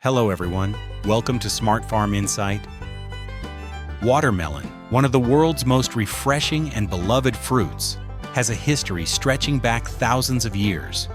Hello everyone, welcome to Smart Farm Insight. Watermelon, one of the world's most refreshing and beloved fruits, has a history stretching back thousands of years.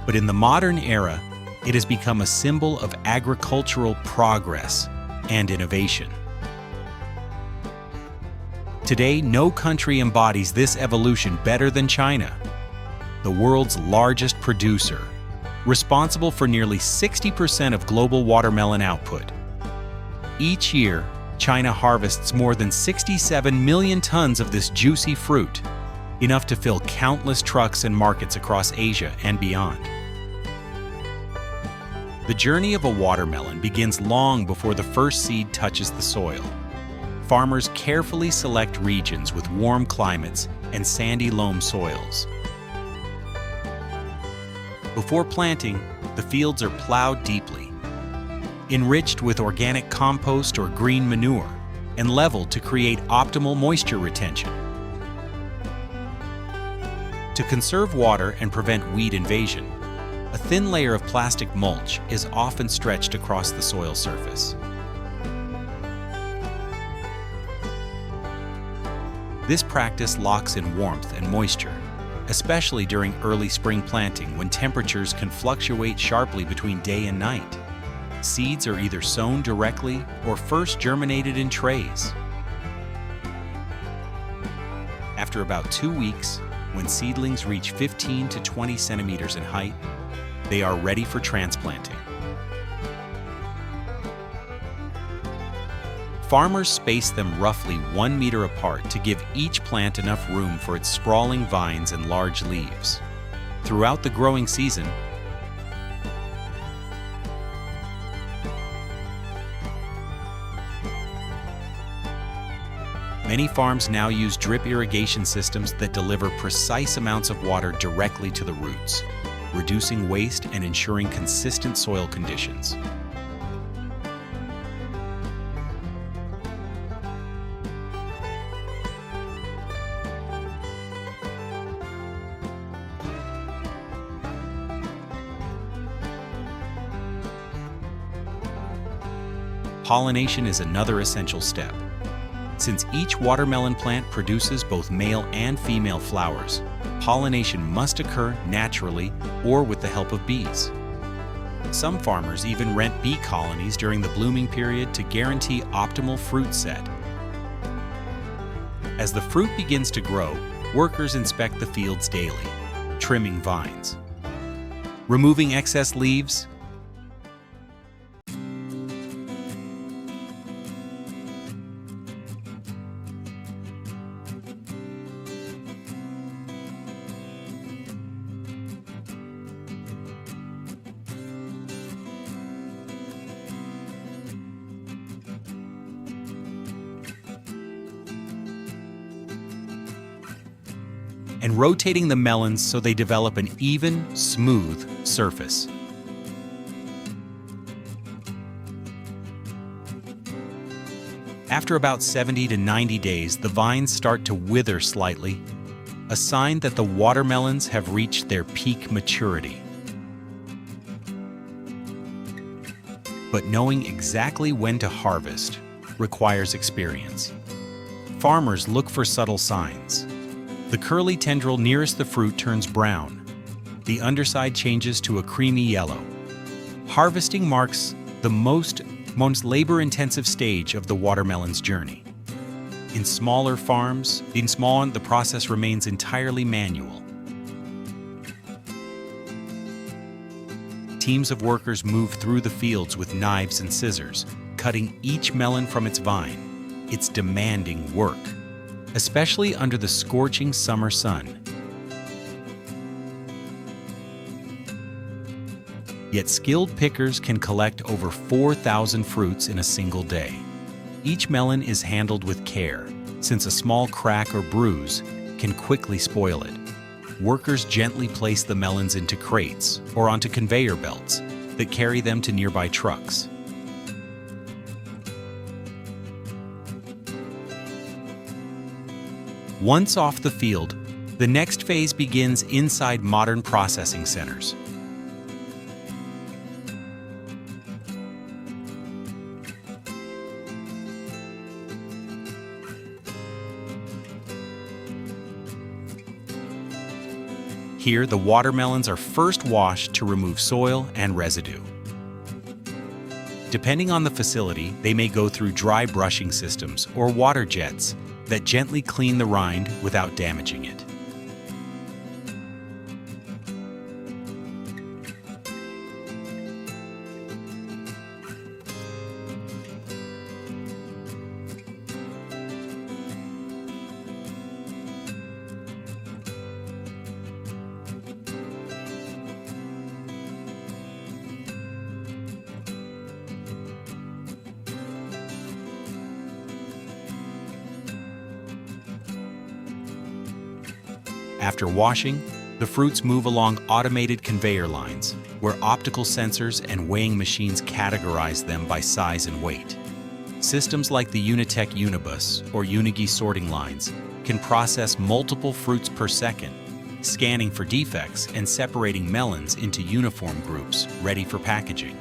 But in the modern era, it has become a symbol of agricultural progress and innovation. Today, no country embodies this evolution better than China, the world's largest producer, responsible for nearly 60% of global watermelon output. Each year, China harvests more than 67 million tons of this juicy fruit, enough to fill countless trucks and markets across Asia and beyond. The journey of a watermelon begins long before the first seed touches the soil. Farmers carefully select regions with warm climates and sandy loam soils. Before planting, the fields are plowed deeply, enriched with organic compost or green manure, and leveled to create optimal moisture retention. To conserve water and prevent weed invasion, a thin layer of plastic mulch is often stretched across the soil surface. This practice locks in warmth and moisture, especially during early spring planting when temperatures can fluctuate sharply between day and night. Seeds are either sown directly or first germinated in trays. After about 2 weeks, when seedlings reach 15 to 20 centimeters in height, they are ready for transplanting. Farmers space them roughly 1 meter apart to give each plant enough room for its sprawling vines and large leaves. Throughout the growing season, many farms now use drip irrigation systems that deliver precise amounts of water directly to the roots, reducing waste and ensuring consistent soil conditions. Pollination is another essential step. Since each watermelon plant produces both male and female flowers, pollination must occur naturally or with the help of bees. Some farmers even rent bee colonies during the blooming period to guarantee optimal fruit set. As the fruit begins to grow, workers inspect the fields daily, trimming vines, removing excess leaves, and rotating the melons so they develop an even, smooth surface. After about 70 to 90 days, the vines start to wither slightly, a sign that the watermelons have reached their peak maturity. But knowing exactly when to harvest requires experience. Farmers look for subtle signs. The curly tendril nearest the fruit turns brown. The underside changes to a creamy yellow. Harvesting marks the most labor-intensive stage of the watermelon's journey. In smaller farms, the process remains entirely manual. Teams of workers move through the fields with knives and scissors, cutting each melon from its vine. It's demanding work, especially under the scorching summer sun. Yet skilled pickers can collect over 4,000 fruits in a single day. Each melon is handled with care, since a small crack or bruise can quickly spoil it. Workers gently place the melons into crates or onto conveyor belts that carry them to nearby trucks. Once off the field, the next phase begins inside modern processing centers. Here, the watermelons are first washed to remove soil and residue. Depending on the facility, they may go through dry brushing systems or water jets that gently clean the rind without damaging it. After washing, the fruits move along automated conveyor lines, where optical sensors and weighing machines categorize them by size and weight. Systems like the Unitech Unibus or Unigi sorting lines can process multiple fruits per second, scanning for defects and separating melons into uniform groups ready for packaging.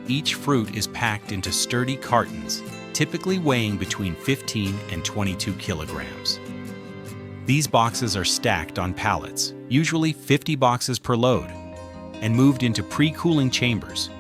Each fruit is packed into sturdy cartons, typically weighing between 15 and 22 kilograms. These boxes are stacked on pallets, usually 50 boxes per load, and moved into pre-cooling chambers.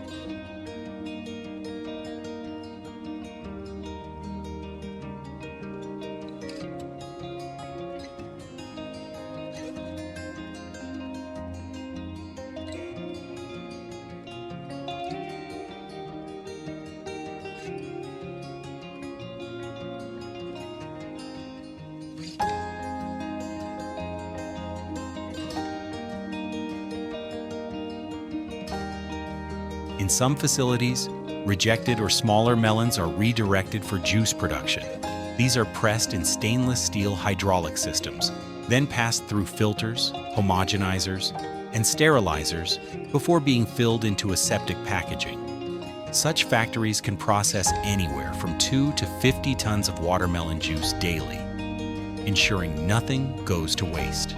In some facilities, rejected or smaller melons are redirected for juice production. These are pressed in stainless steel hydraulic systems, then passed through filters, homogenizers, and sterilizers before being filled into aseptic packaging. Such factories can process anywhere from 2 to 50 tons of watermelon juice daily, ensuring nothing goes to waste.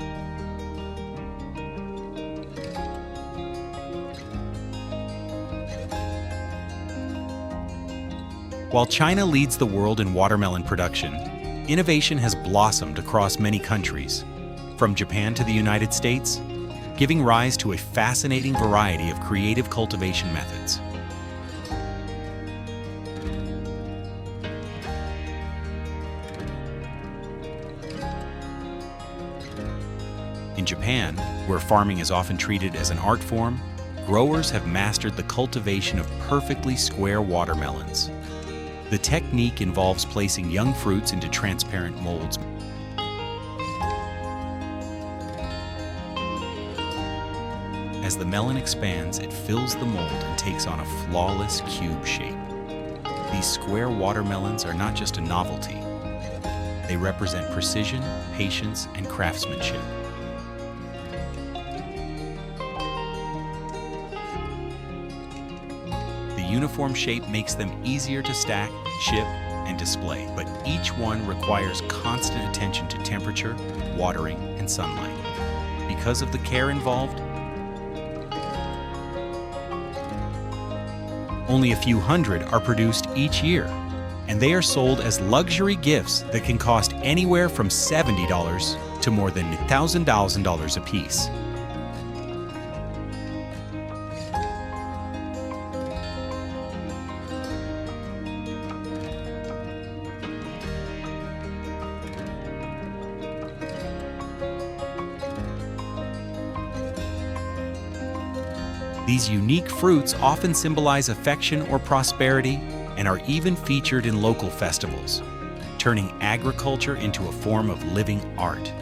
While China leads the world in watermelon production, innovation has blossomed across many countries, from Japan to the United States, giving rise to a fascinating variety of creative cultivation methods. In Japan, where farming is often treated as an art form, growers have mastered the cultivation of perfectly square watermelons. The technique involves placing young fruits into transparent molds. As the melon expands, it fills the mold and takes on a flawless cube shape. These square watermelons are not just a novelty. They represent precision, patience, and craftsmanship. The uniform shape makes them easier to stack, ship, and display, but each one requires constant attention to temperature, watering, and sunlight. Because of the care involved, only a few hundred are produced each year, and they are sold as luxury gifts that can cost anywhere from $70 to more than $1,000 a piece. These unique fruits often symbolize affection or prosperity and are even featured in local festivals, turning agriculture into a form of living art.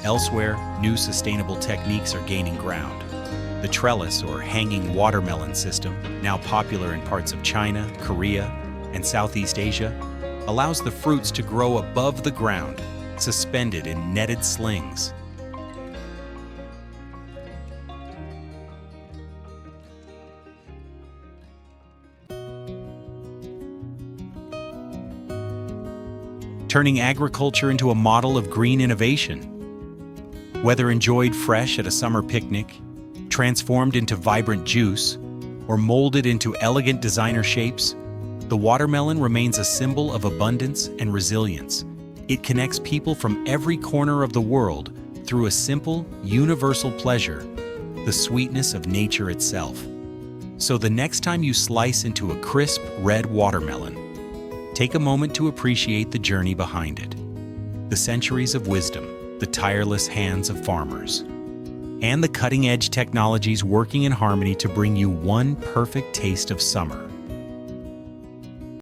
Elsewhere, new sustainable techniques are gaining ground. The trellis or hanging watermelon system, now popular in parts of China, Korea, and Southeast Asia, allows the fruits to grow above the ground, suspended in netted slings. turning agriculture into a model of green innovation. Whether enjoyed fresh at a summer picnic, transformed into vibrant juice, or molded into elegant designer shapes, the watermelon remains a symbol of abundance and resilience. It connects people from every corner of the world through a simple, universal pleasure, the sweetness of nature itself. So the next time you slice into a crisp red watermelon, take a moment to appreciate the journey behind it, the centuries of wisdom, the tireless hands of farmers, and the cutting-edge technologies working in harmony to bring you one perfect taste of summer.